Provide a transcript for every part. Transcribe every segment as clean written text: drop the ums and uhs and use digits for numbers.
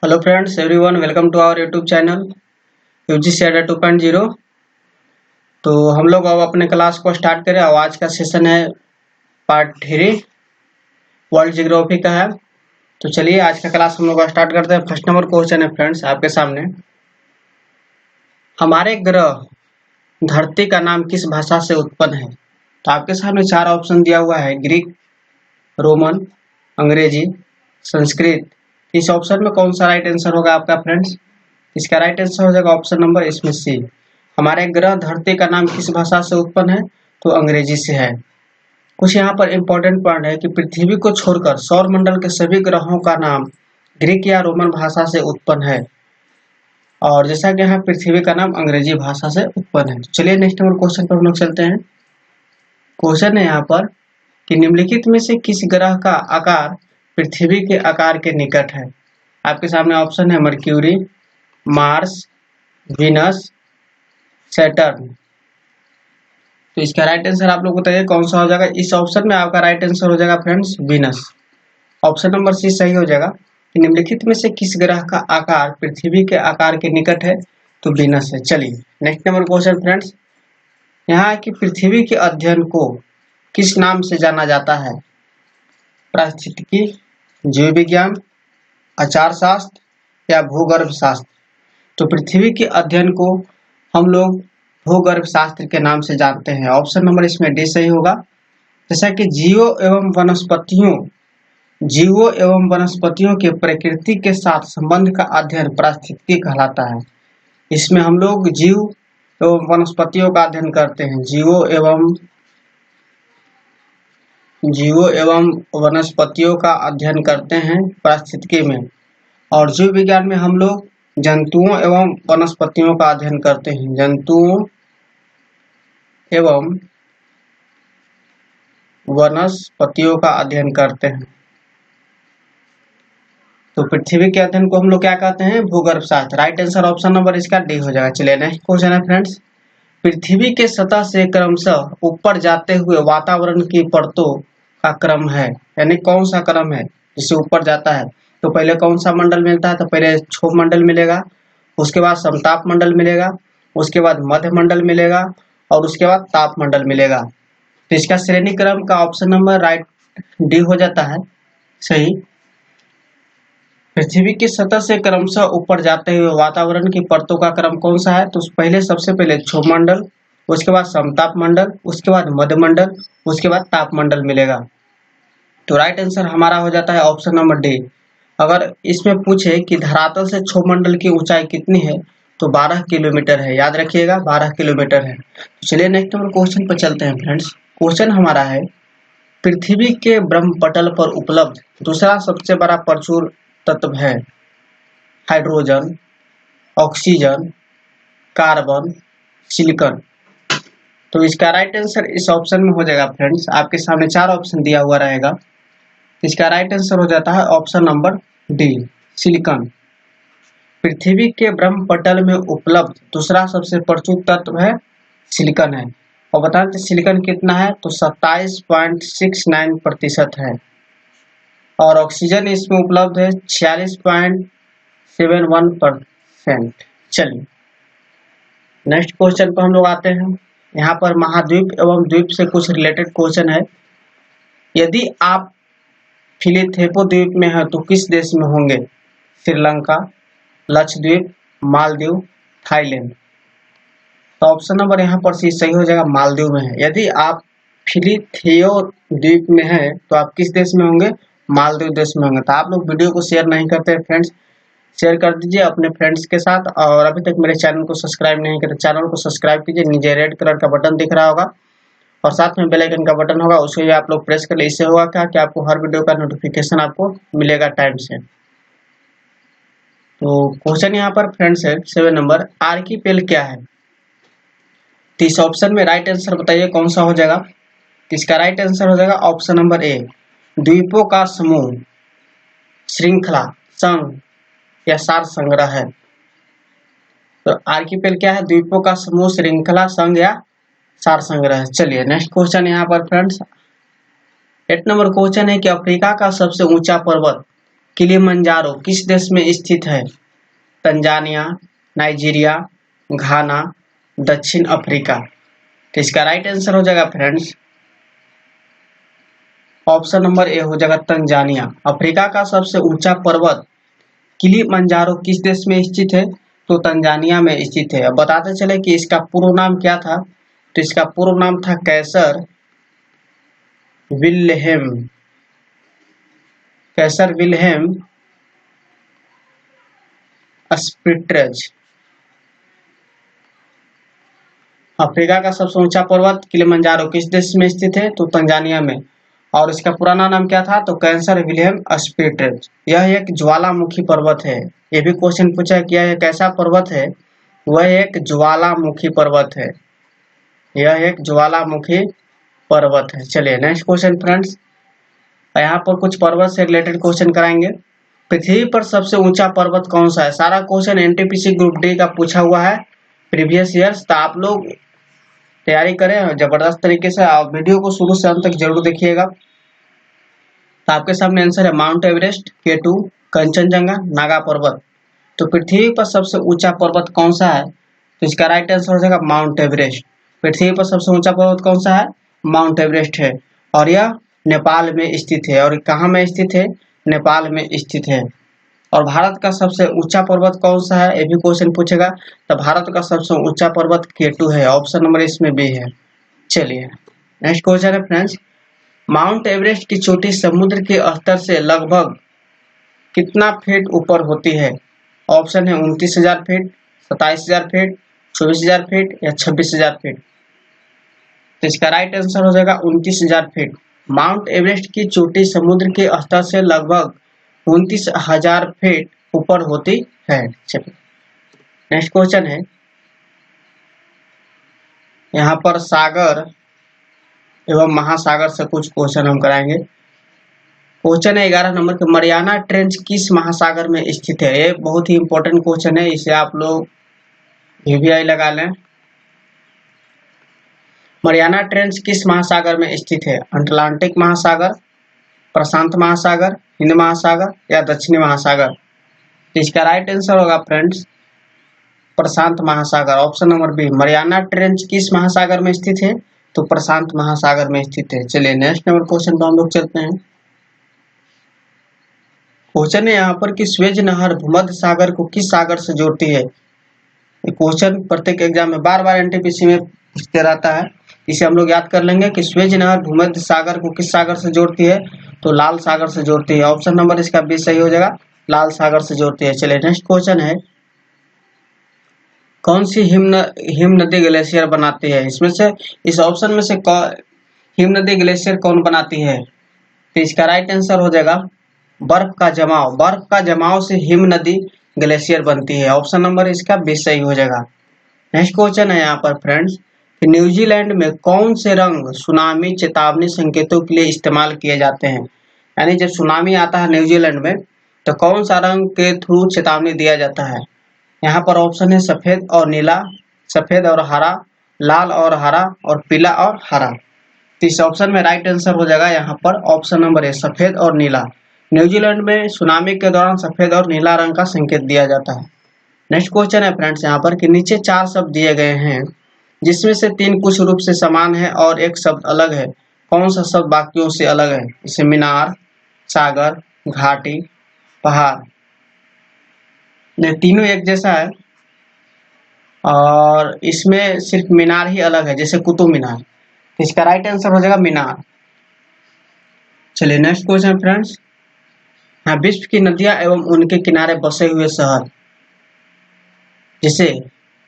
Hello friends everyone, welcome to our YouTube channel UGC Adda 2.0। तो हम लोग अब अपने क्लास को स्टार्ट करें और आज का सेशन है पार्ट 3 वर्ल्ड ज्योग्राफी का है। तो चलिए आज का क्लास हम लोग स्टार्ट करते हैं। फर्स्ट नंबर क्वेश्चन है फ्रेंड्स आपके सामने, हमारे ग्रह धरती का नाम किस भाषा से उत्पन्न है। तो आपके सामने चार ऑप्शन दिया हुआ है, ग्रीक, रोमन, अंग्रेजी, संस्कृत। इस ऑप्शन में कौन सा राइट आंसर होगा आपका फ्रेंड्स? इसका राइट आंसर हो जाएगा ऑप्शन नंबर इसमें सी। हमारे ग्रह धरती का नाम किस भाषा से उत्पन्न है? तो अंग्रेजी से है। कुछ यहाँ पर इंपॉर्टेंट पॉइंट है कि पृथ्वी को छोड़कर सौर मंडल के सभी ग्रहों का नाम ग्रीक या रोमन भाषा से उत्पन्न है, और जैसा कि यहाँ पृथ्वी का नाम अंग्रेजी भाषा से उत्पन्न है। चलिए नेक्स्ट नंबर क्वेश्चन पर हम लोग चलते हैं। क्वेश्चन है यहाँ पर कि निम्नलिखित में से किस ग्रह का आकार पृथ्वी के आकार के निकट है। आपके सामने ऑप्शन है मर्क्यूरी, मार्स, वीनस, सैटर्न। तो इसका राइट आंसर आप लोग बताइए कौन सा हो जाएगा। इस ऑप्शन में आपका राइट आंसर हो जाएगा friends Venus. Option number C सही हो जाएगा कि निम्नलिखित में से किस ग्रह का आकार पृथ्वी के आकार के निकट है? तो वीनस है। चलिए नेक्स्ट नंबर क्वेश्चन फ्रेंड्स, यहाँ की पृथ्वी के अध्ययन को किस नाम से जाना जाता है? पारिस्थितिकी, जीव विज्ञान, आचार शास्त्र या भूगर्भ शास्त्र। तो पृथ्वी के अध्ययन को हम लोग भूगर्भ शास्त्र के नाम से जानते हैं। ऑप्शन नंबर इसमें डी सही होगा। जैसा कि जीवों एवं वनस्पतियों के प्रकृति के साथ संबंध का अध्ययन पारिस्थितिकी कहलाता है। इसमें हम लोग जीव एवं वनस्पतियों का अध्ययन करते हैं। जीवों एवं वनस्पतियों का अध्ययन करते हैं पारिस्थितिकी में, और जीव विज्ञान में हम लोग जंतुओं एवं वनस्पतियों का अध्ययन करते हैं। जंतुओं एवं वनस्पतियों का अध्ययन करते हैं। तो पृथ्वी के अध्ययन को हम लोग क्या कहते हैं? भूगर्भ शास्त्र। राइट आंसर ऑप्शन नंबर इसका डी हो जाएगा। चलिए नेक्स्ट क्वेश्चन है फ्रेंड्स, पृथ्वी के सतह से क्रमशः ऊपर जाते हुए वातावरण की परतों का क्रम है, यानी कौन सा क्रम है जिससे ऊपर जाता है? तो पहले कौन सा मंडल मिलता है? तो पहले क्षोभ मंडल मिलेगा, उसके बाद समताप मंडल मिलेगा, उसके बाद मध्य मंडल मिलेगा, और उसके बाद ताप मंडल मिलेगा। तो इसका श्रेणी क्रम का ऑप्शन नंबर राइट डी हो जाता है सही। पृथ्वी की सतह से क्रमशः ऊपर जाते हुए वातावरण की परतों का क्रम कौन सा है? तो पहले सबसे पहले क्षोभ मंडल, उसके बाद समताप मंडल, उसके बाद मध्य मंडल, उसके बाद ताप मंडल मिलेगा। तो राइट आंसर हमारा हो जाता है ऑप्शन नंबर डी। अगर इसमें पूछे कि धरातल से क्षोभ मंडल की ऊंचाई कितनी है, तो 12 किलोमीटर है। याद रखिएगा 12 किलोमीटर है। तो चलिए नेक्स्ट नंबर क्वेश्चन पर चलते हैं फ्रेंड्स। क्वेश्चन हमारा है, पृथ्वी के ब्रह्मपटल पर उपलब्ध दूसरा सबसे बड़ा प्रचुर तत्व है हाइड्रोजन, ऑक्सीजन, कार्बन, सिलिकॉन। तो इसका राइट आंसर इस ऑप्शन में हो जाएगा फ्रेंड्स। आपके सामने चार ऑप्शन दिया हुआ रहेगा, इसका राइट आंसर हो जाता है ऑप्शन नंबर डी, सिलिकॉन। पृथ्वी के ब्रह्मपटल में उपलब्ध दूसरा सबसे प्रचुर तत्व है सिलिकॉन है। और बता दें सिलिकॉन कितना है? तो 27.69% है, और ऑक्सीजन इसमें उपलब्ध है 46.71%। चलिए नेक्स्ट क्वेश्चन पर हम लोग आते हैं। यहाँ पर महाद्वीप एवं द्वीप से कुछ रिलेटेड क्वेश्चन है। यदि आप फिलिथेपो द्वीप में है तो किस देश में होंगे? श्रीलंका, लक्षद्वीप, मालदीव, थाईलैंड। तो ऑप्शन नंबर यहाँ पर सी सही हो जाएगा, मालदीव में है। यदि आप फिलिथेओ द्वीप में है तो आप किस देश में होंगे? मालदीव देश में होंगे। तो आप लोग वीडियो को शेयर नहीं करते फ्रेंड्स, शेयर कर दीजिए अपने फ्रेंड्स के साथ। और अभी तक मेरे चैनल को सब्सक्राइब नहीं किया तो चैनल को सब्सक्राइब कीजिए। नीचे रेड कलर का बटन दिख रहा होगा और साथ में बेल आइकन का बटन होगा, उसको भी आप लोग प्रेस कर ले। इससे होगा क्या कि आपको हर वीडियो का नोटिफिकेशन आपको मिलेगा टाइम से। तो क्वेश्चन यहाँ पर फ्रेंड्स है 7 नंबर, आर्कीपेल क्या है? तो इस ऑप्शन में राइट आंसर बताइए कौन सा हो जाएगा। इसका राइट आंसर हो जाएगा ऑप्शन नंबर ए, द्वीपों का समूह, श्रृंखला, संघ या सार संग्रह है। तो आर्कीपेल क्या है? द्वीपों का समूह, श्रृंखला, संघ या सार संग्रह है। चलिए नेक्स्ट क्वेश्चन यहाँ पर फ्रेंड्स 8 नंबर क्वेश्चन है कि अफ्रीका का सबसे ऊंचा पर्वत किलिमंजारो किस देश में स्थित है? तंजानिया, नाइजीरिया, घाना, दक्षिण अफ्रीका। तो इसका राइट आंसर हो जाएगा फ्रेंड्स ऑप्शन नंबर ए हो जाएगा तंजानिया। अफ्रीका का सबसे ऊंचा पर्वत किलिमंजारो किस देश में स्थित है? तो तंजानिया में स्थित है। अब बताते चले कि इसका पूर्व नाम क्या था। तो इसका पूर्व नाम था कैसर विल्हेम स्पिट्रेज। अफ्रीका का सबसे ऊंचा पर्वत किलिमंजारो किस देश में स्थित है? तो तंजानिया में। और इसका पुराना नाम क्या था? तो कैसर विलियम स्पिट्रेज। यह एक ज्वालामुखी पर्वत है। ये भी क्वेश्चन पूछा कि यह कैसा पर्वत है? वह एक ज्वालामुखी पर्वत है। यह एक ज्वालामुखी पर्वत है। चलिए नेक्स्ट क्वेश्चन फ्रेंड्स, यहाँ पर कुछ पर्वत से रिलेटेड क्वेश्चन कराएंगे। पृथ्वी पर सबसे ऊंचा पर्वत कौन सा है? सारा क्वेश्चन एनटीपीसी ग्रुप डी का पूछा हुआ है प्रीवियस ईयर्स। तो आप लोग तैयारी करें जबरदस्त तरीके से। आप वीडियो को शुरू से अंत तक जरूर देखिएगा। तो आपके सामने आंसर है mount Everest, K2, Kanchenjunga, Naga पर्वत। तो पृथ्वी पर सबसे ऊंचा पर्वत कौन सा है? तो इसका राइट आंसर हो जाएगा माउंट एवरेस्ट। पृथ्वी पर सबसे ऊंचा पर्वत कौन सा है? माउंट एवरेस्ट है। और यह नेपाल में स्थित है। और कहाँ में स्थित है? नेपाल में स्थित है। और भारत का सबसे ऊंचा पर्वत कौन सा है? ये भी क्वेश्चन पूछेगा। तो भारत का सबसे ऊंचा पर्वत K2 है। ऑप्शन नंबर इसमें बी है। चलिए नेक्स्ट क्वेश्चन है फ्रेंड्स, माउंट एवरेस्ट की चोटी समुद्र के स्तर से लगभग कितना फीट ऊपर होती है? ऑप्शन है 29,000 फीट, 27,000 फीट, 24,000 फीट या 26,000 फीट। तो इसका राइट आंसर हो जाएगा 29,000 फीट। माउंट एवरेस्ट की चोटी समुद्र के स्तर से लगभग 29,000 फीट ऊपर होती है। चलिए नेक्स्ट क्वेश्चन है, यहाँ पर सागर एवं महासागर से कुछ क्वेश्चन हम कराएंगे। क्वेश्चन है 11 नंबर के, मरियाना ट्रेंच किस महासागर में स्थित है? ये बहुत ही इंपॉर्टेंट क्वेश्चन है, इसे आप लोग VVI लगा लें। मरियाना ट्रेंच किस महासागर में स्थित है? अटलांटिक महासागर, प्रशांत महासागर, हिंद महासागर या दक्षिणी महासागर। इसका राइट आंसर होगा फ्रेंड्स प्रशांत महासागर। Option number B. Mariana Trench किस महासागर में स्थित है? तो प्रशांत महासागर में स्थित है। चलिए नेक्स्ट नंबर क्वेश्चन पर हम लोग चलते हैं। क्वेश्चन है यहाँ पर कि स्वेज नहर भूमध्य सागर को किस सागर से जोड़ती है? ये क्वेश्चन प्रत्येक एग्जाम में बार बार एनटीपीसी में पूछते रहता है। इसे हम लोग याद कर लेंगे कि स्वेज नहर भूमध्य सागर को किस सागर से जोड़ती है? तो लाल सागर से जोड़ती है। ऑप्शन नंबर इसका बी सही हो जाएगा, लाल सागर से जोड़ती है। चलिए नेक्स्ट क्वेश्चन है, कौन सी हिम नदी ग्लेशियर बनाती है? इसमें से इस ऑप्शन में से हिम नदी ग्लेशियर कौन बनाती है? तो इसका राइट आंसर हो जाएगा बर्फ का जमाव। बर्फ का जमाव से हिम नदी ग्लेशियर बनती है। ऑप्शन नंबर इसका बी सही हो जाएगा। नेक्स्ट क्वेश्चन है यहाँ पर फ्रेंड्स कि न्यूजीलैंड में कौन से रंग सुनामी चेतावनी संकेतों के लिए इस्तेमाल किए जाते हैं? यानी जब सुनामी आता है न्यूजीलैंड में तो कौन सा रंग के थ्रू चेतावनी दिया जाता है? यहाँ पर ऑप्शन है सफेद और नीला, सफेद और हरा, लाल और हरा और पीला और हरा। तो इस ऑप्शन में राइट आंसर हो जाएगा यहाँ पर ऑप्शन नंबर है सफेद और नीला। न्यूजीलैंड में सुनामी के दौरान सफेद और नीला रंग का संकेत दिया जाता है। नेक्स्ट क्वेश्चन है फ्रेंड्स यहाँ पर कि नीचे 4 शब्द दिए गए हैं जिसमें से 3 कुछ रूप से समान है और एक शब्द अलग है। कौन सा शब्द बाकियों से अलग है? जैसे मीनार, सागर, घाटी, पहाड़। तीनों एक जैसा है और इसमें सिर्फ मीनार ही अलग है, जैसे कुतुब मीनार। इसका राइट आंसर हो जाएगा मीनार। चलिए नेक्स्ट क्वेश्चन फ्रेंड्स, हाँ, विश्व की नदियां एवं उनके किनारे बसे हुए शहर, जैसे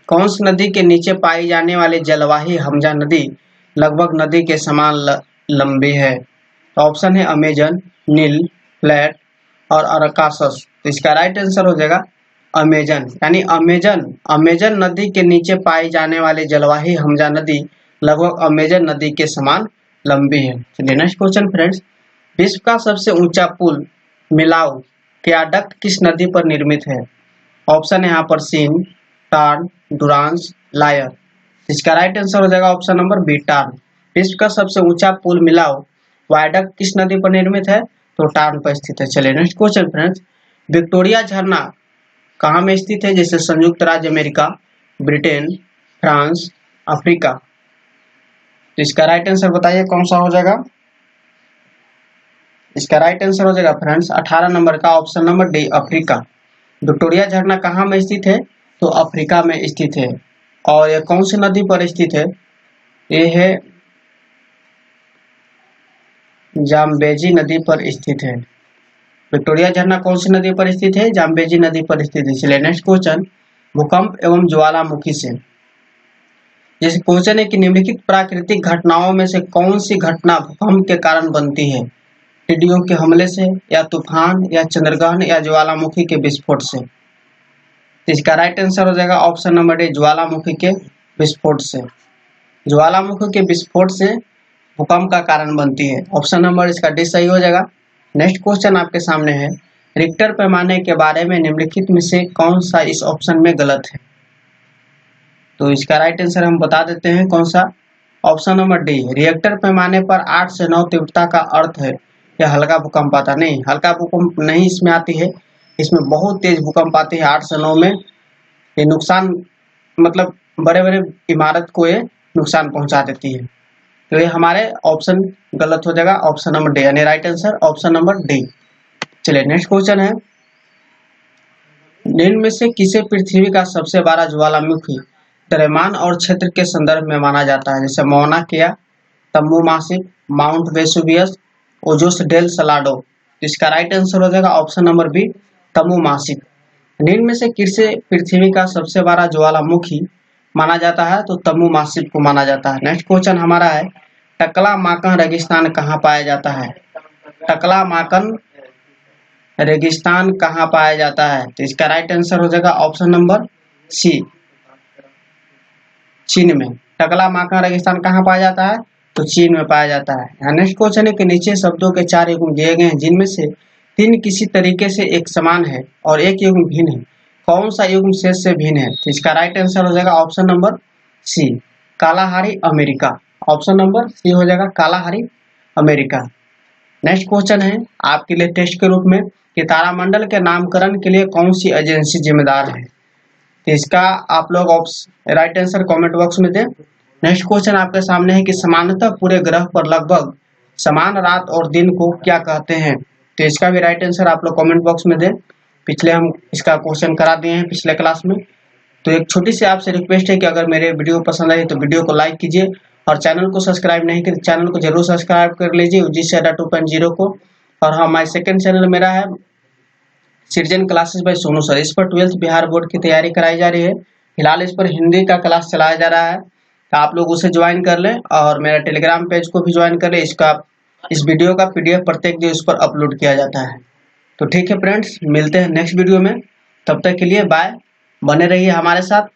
कौन सी नदी के नीचे पाई जाने वाली जलवाही हमजा नदी लगभग नदी के समान लंबी है? ऑप्शन है अमेजन, नील, फ्लैट और अरकासस। तो इसका राइट आंसर हो जाएगा अमेजन। यानी अमेजन नदी के नीचे पाई जाने वाली जलवाही हमजा नदी लगभग अमेजन नदी के समान लंबी है। चलिए नेक्स्ट क्वेश्चन फ्रेंड्स, विश्व का सबसे ऊंचा पुल मिलाऊ क्याडक्ट किस नदी पर निर्मित है? ऑप्शन है यहाँ पर सीन, टार्न, डुरांस, लायर। इसका राइट आंसर हो जाएगा ऑप्शन नंबर बी टार्न। विश्व का सबसे ऊंचा पुल मिलाऊ वायडक्ट किस नदी पर निर्मित है? तो टार्न पर स्थित है। चलिए नेक्स्ट क्वेश्चन फ्रेंड्स, विक्टोरिया झरना कहाँ में स्थित है? जैसे संयुक्त राज्य अमेरिका, ब्रिटेन, फ्रांस, अफ्रीका। तो इसका राइट आंसर बताइए कौन सा हो जाएगा? इसका राइट आंसर हो जाएगा फ्रेंड्स 18 नंबर का option number D, Africa. Victoria झरना कहाँ में स्थित है? तो अफ्रीका में स्थित है। और यह कौन सी नदी पर स्थित है? ये है जाम्बेजी नदी पर स्थित है। विक्टोरिया झरना कौन सी नदी पर स्थित है? जाम्बेजी नदी पर स्थित है। चलिए नेक्स्ट क्वेश्चन, भूकंप एवं ज्वालामुखी से। जैसे क्वेश्चन है कि निम्नलिखित प्राकृतिक घटनाओं में से कौन सी घटना भूकंप के कारण बनती है? टिड्डियों के हमले से, या तूफान, या चंद्रग्रहण, या ज्वालामुखी के विस्फोट से। इसका राइट आंसर हो जाएगा ऑप्शन नंबर डी, ज्वालामुखी के विस्फोट से। ज्वालामुखी के विस्फोट से भूकंप का कारण बनती है। ऑप्शन नंबर इसका डी सही हो जाएगा। नेक्स्ट क्वेश्चन आपके सामने है, रिक्टर पैमाने के बारे में निम्नलिखित में से कौन सा इस ऑप्शन में गलत है? तो इसका राइट आंसर हम बता देते हैं कौन सा, ऑप्शन नंबर डी, रिएक्टर पैमाने पर 8 से 9 तीव्रता का अर्थ है यह हल्का भूकंप आता नहीं। हल्का भूकंप नहीं इसमें आती है, इसमें बहुत तेज भूकंप आती है 8 से 9 में। ये नुकसान मतलब बड़े बड़े इमारत को ये नुकसान पहुंचा देती है। तो ये हमारे ऑप्शन गलत हो जाएगा, ऑप्शन नंबर डी, यानी right answer option number D. चलिए नेक्स्ट क्वेश्चन है, निम्न में से किसे पृथ्वी का सबसे बड़ा ज्वालामुखी द्रव्यमान और क्षेत्र के संदर्भ में माना जाता है? जैसे मौना Kea, Tamu Massif, Mount Vesuvius, Ojos del Salado. इसका राइट आंसर हो जाएगा ऑप्शन नंबर बी, तम्बू मासिक। निम्न में से किसे पृथ्वी का सबसे बड़ा ज्वालामुखी माना जाता है? तो तम्बू मासिक को माना जाता है। नेक्स्ट क्वेश्चन हमारा है, टकला माकन रेगिस्तान कहाँ पाया जाता है? टकला माकन रेगिस्तान कहाँ पाया जाता है? तो इसका राइट आंसर हो जाएगा ऑप्शन नंबर सी, चीन में। टकला माकन रेगिस्तान कहाँ पाया जाता है? तो चीन में पाया जाता है। नेक्स्ट क्वेश्चन है कि नीचे शब्दों के 4 युग्म दिए गए हैं जिनमें से 3 किसी तरीके से एक समान है और एक युग्म भिन्न है, कौन सा युग्म शेष से भिन्न है? तो इसका राइट आंसर हो जाएगा option number C, Kalahari America. Option number C हो जाएगा कालाहारी अमेरिका। नेक्स्ट क्वेश्चन है आपके लिए टेस्ट के रूप में कि तारामंडल के नामकरण के लिए कौन सी एजेंसी जिम्मेदार है? तो इसका आप लोग राइट आंसर कमेंट बॉक्स में दें। नेक्स्ट क्वेश्चन आपके सामने है कि सामान्यतः पूरे ग्रह पर लगभग समान रात और दिन को क्या कहते हैं? तो इसका भी राइट आंसर आप लोग कमेंट बॉक्स में दें। पिछले हम इसका क्वेश्चन करा दिए हैं पिछले क्लास में। तो एक छोटी सी आपसे रिक्वेस्ट है कि अगर मेरे वीडियो पसंद आई तो वीडियो को लाइक कीजिए और चैनल को सब्सक्राइब नहीं किया तो चैनल को जरूर सब्सक्राइब कर लीजिए UGC अड्डा 2.0 को। और हाँ, हमारा सेकंड चैनल मेरा है सृजन क्लासेस बाय सोनू सर। इस पर 12th बिहार बोर्ड की तैयारी कराई जा रही है। फिलहाल इस पर हिंदी का क्लास चलाया जा रहा है, तो आप लोग उसे ज्वाइन कर लें और मेरा टेलीग्राम पेज को भी ज्वाइन कर लें। इस वीडियो का PDF प्रत्येक दिन उस पर अपलोड किया जाता है। तो ठीक है फ्रेंड्स, मिलते हैं नेक्स्ट वीडियो में। तब तक के लिए बाय, बने रहिए हमारे साथ।